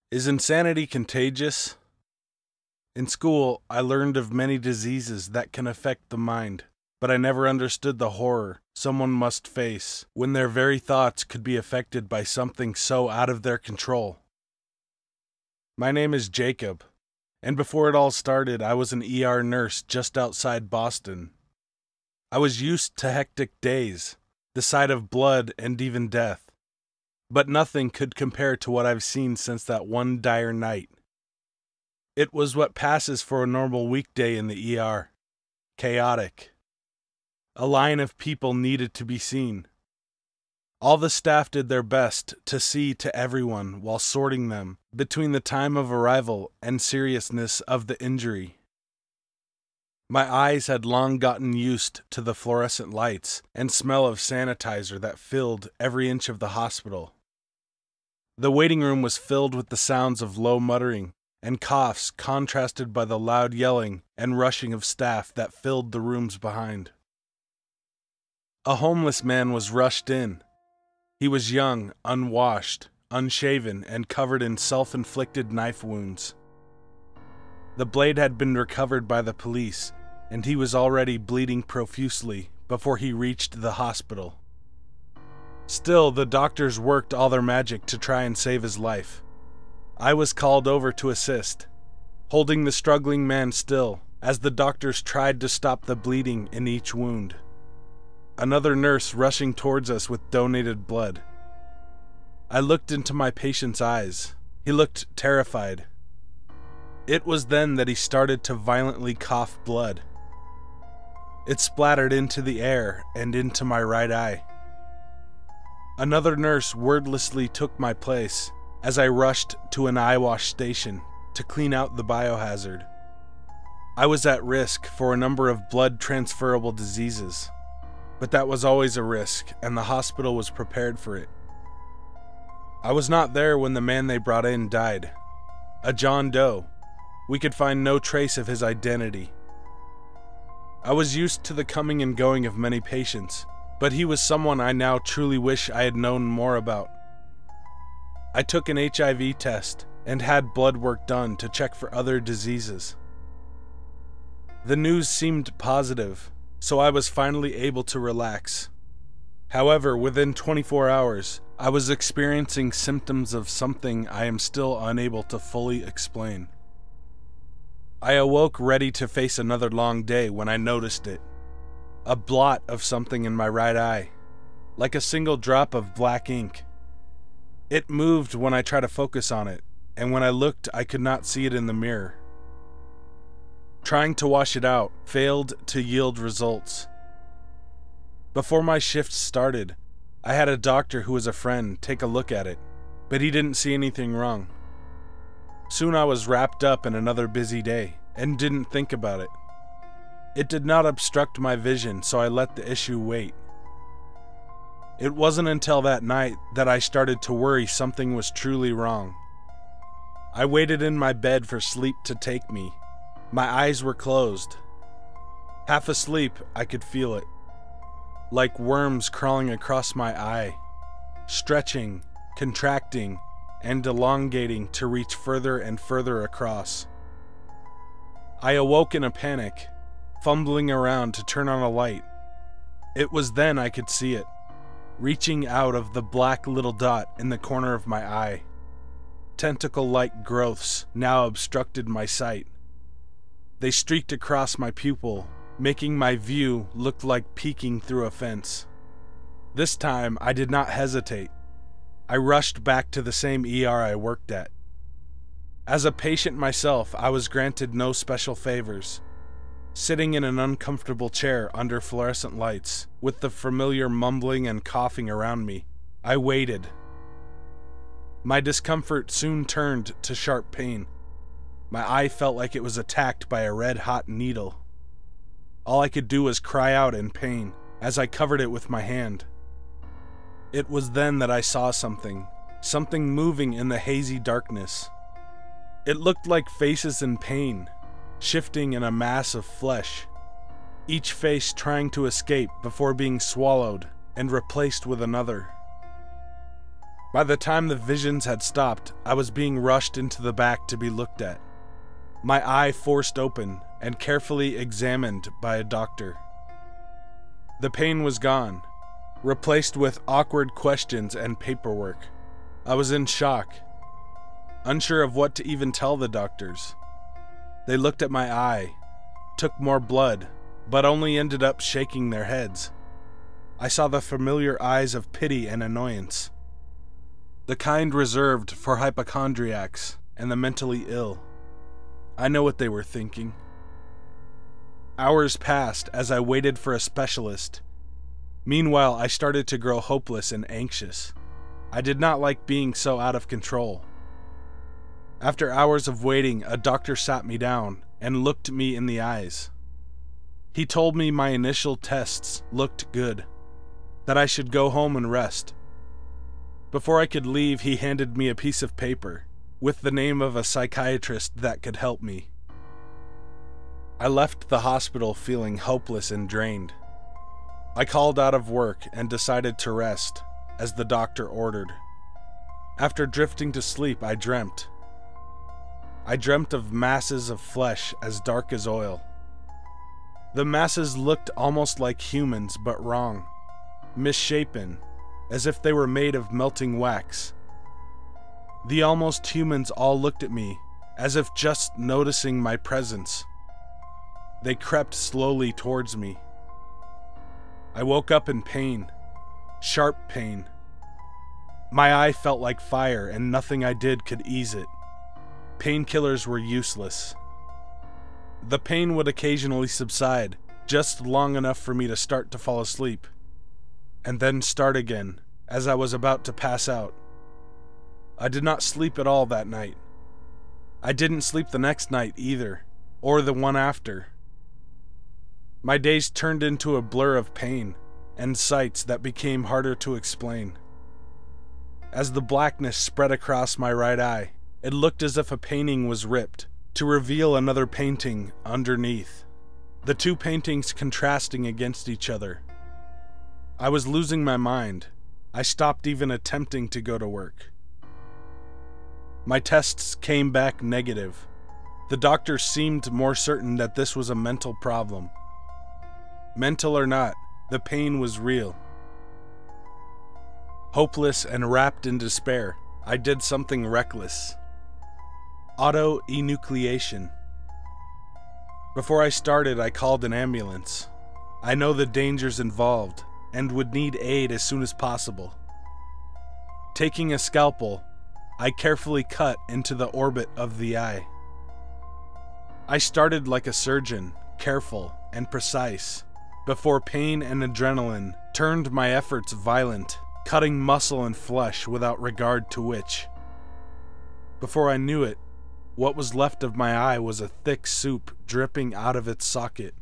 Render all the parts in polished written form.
Is insanity contagious? In school, I learned of many diseases that can affect the mind, but I never understood the horror someone must face when their very thoughts could be affected by something so out of their control. My name is Jacob, and before it all started, I was an ER nurse just outside Boston. I was used to hectic days, the sight of blood and even death. But nothing could compare to what I've seen since that one dire night. It was what passes for a normal weekday in the ER. Chaotic. A line of people needed to be seen. All the staff did their best to see to everyone while sorting them between the time of arrival and seriousness of the injury. My eyes had long gotten used to the fluorescent lights and smell of sanitizer that filled every inch of the hospital. The waiting room was filled with the sounds of low muttering and coughs contrasted by the loud yelling and rushing of staff that filled the rooms behind. A homeless man was rushed in. He was young, unwashed, unshaven, and covered in self-inflicted knife wounds. The blade had been recovered by the police, and he was already bleeding profusely before he reached the hospital. Still, the doctors worked all their magic to try and save his life. I was called over to assist, holding the struggling man still as the doctors tried to stop the bleeding in each wound. Another nurse rushing towards us with donated blood. I looked into my patient's eyes. He looked terrified. It was then that he started to violently cough blood. It splattered into the air and into my right eye. Another nurse wordlessly took my place as I rushed to an eye wash station to clean out the biohazard. I was at risk for a number of blood transferable diseases, but that was always a risk, and the hospital was prepared for it. I was not there when the man they brought in died. A John Doe. We could find no trace of his identity. I was used to the coming and going of many patients, but he was someone I now truly wish I had known more about. I took an HIV test and had blood work done to check for other diseases. The news seemed positive, so I was finally able to relax. However, within 24 hours, I was experiencing symptoms of something I am still unable to fully explain. I awoke ready to face another long day when I noticed it. A blot of something in my right eye, like a single drop of black ink. It moved when I tried to focus on it, and when I looked, I could not see it in the mirror. Trying to wash it out failed to yield results. Before my shift started, I had a doctor who was a friend take a look at it, but he didn't see anything wrong. Soon I was wrapped up in another busy day and didn't think about it. It did not obstruct my vision, so I let the issue wait. It wasn't until that night that I started to worry something was truly wrong. I waited in my bed for sleep to take me. My eyes were closed. Half asleep, I could feel it. Like worms crawling across my eye, stretching, contracting, and elongating to reach further and further across. I awoke in a panic, fumbling around to turn on a light. It was then I could see it, reaching out of the black little dot in the corner of my eye. Tentacle-like growths now obstructed my sight. They streaked across my pupil, making my view look like peeking through a fence. This time, I did not hesitate. I rushed back to the same ER I worked at. As a patient myself, I was granted no special favors. Sitting in an uncomfortable chair under fluorescent lights, with the familiar mumbling and coughing around me, I waited. My discomfort soon turned to sharp pain. My eye felt like it was attacked by a red-hot needle. All I could do was cry out in pain as I covered it with my hand. It was then that I saw something moving in the hazy darkness. It looked like faces in pain, shifting in a mass of flesh, each face trying to escape before being swallowed and replaced with another. By the time the visions had stopped, I was being rushed into the back to be looked at. My eye forced open and carefully examined by a doctor. The pain was gone, replaced with awkward questions and paperwork. I was in shock, unsure of what to even tell the doctors. They looked at my eye, took more blood, but only ended up shaking their heads. I saw the familiar eyes of pity and annoyance, the kind reserved for hypochondriacs and the mentally ill. I know what they were thinking. Hours passed as I waited for a specialist. Meanwhile, I started to grow hopeless and anxious. I did not like being so out of control. After hours of waiting, a doctor sat me down and looked me in the eyes. He told me my initial tests looked good, that I should go home and rest. Before I could leave, he handed me a piece of paper with the name of a psychiatrist that could help me. I left the hospital feeling hopeless and drained. I called out of work and decided to rest, as the doctor ordered. After drifting to sleep, I dreamt. I dreamt of masses of flesh as dark as oil. The masses looked almost like humans, but wrong, misshapen, as if they were made of melting wax. The almost humans all looked at me, as if just noticing my presence. They crept slowly towards me. I woke up in pain, sharp pain. My eye felt like fire, and nothing I did could ease it. Painkillers were useless. The pain would occasionally subside, just long enough for me to start to fall asleep, and then start again as I was about to pass out. I did not sleep at all that night. I didn't sleep the next night either, or the one after. My days turned into a blur of pain and sights that became harder to explain. As the blackness spread across my right eye, it looked as if a painting was ripped to reveal another painting underneath, the two paintings contrasting against each other. I was losing my mind. I stopped even attempting to go to work. My tests came back negative. The doctor seemed more certain that this was a mental problem. Mental or not, the pain was real. Hopeless and wrapped in despair, I did something reckless. Auto-enucleation. Before I started, I called an ambulance. I know the dangers involved and would need aid as soon as possible. Taking a scalpel, I carefully cut into the orbit of the eye. I started like a surgeon, careful and precise, before pain and adrenaline turned my efforts violent, cutting muscle and flesh without regard to which. Before I knew it, what was left of my eye was a thick soup dripping out of its socket,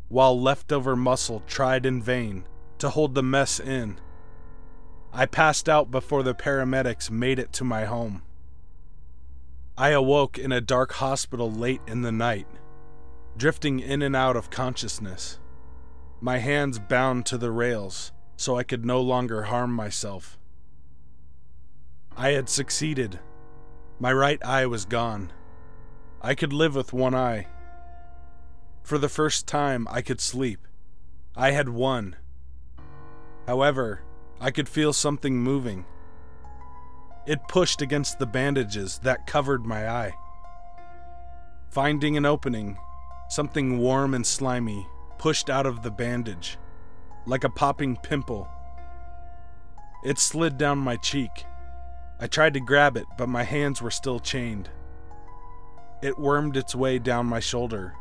while leftover muscle tried in vain to hold the mess in. I passed out before the paramedics made it to my home. I awoke in a dark hospital late in the night, drifting in and out of consciousness, my hands bound to the rails so I could no longer harm myself. I had succeeded. My right eye was gone. I could live with one eye. For the first time, I could sleep. I had won. However, I could feel something moving. It pushed against the bandages that covered my eye. Finding an opening, something warm and slimy pushed out of the bandage, like a popping pimple. It slid down my cheek. I tried to grab it, but my hands were still chained. It wormed its way down my shoulder,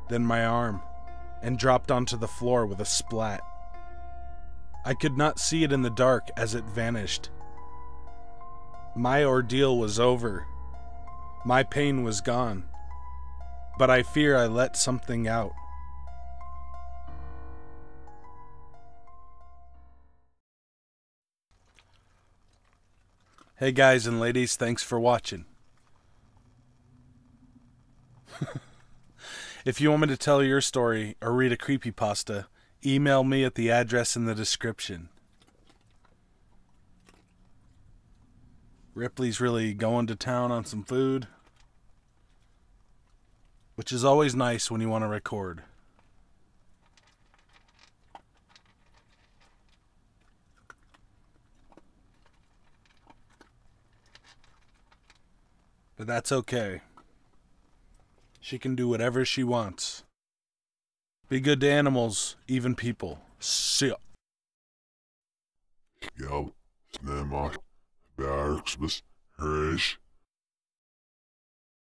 then my arm, and dropped onto the floor with a splat. I could not see it in the dark as it vanished. My ordeal was over. My pain was gone. But I fear I let something out. Hey guys and ladies, thanks for watching. If you want me to tell your story or read a creepypasta, email me at the address in the description. Ripley's really going to town on some food, which is always nice when you want to record. But that's okay. She can do whatever she wants. Be good to animals, even people. See ya. Scout, Snammock, Barksbus, Herish.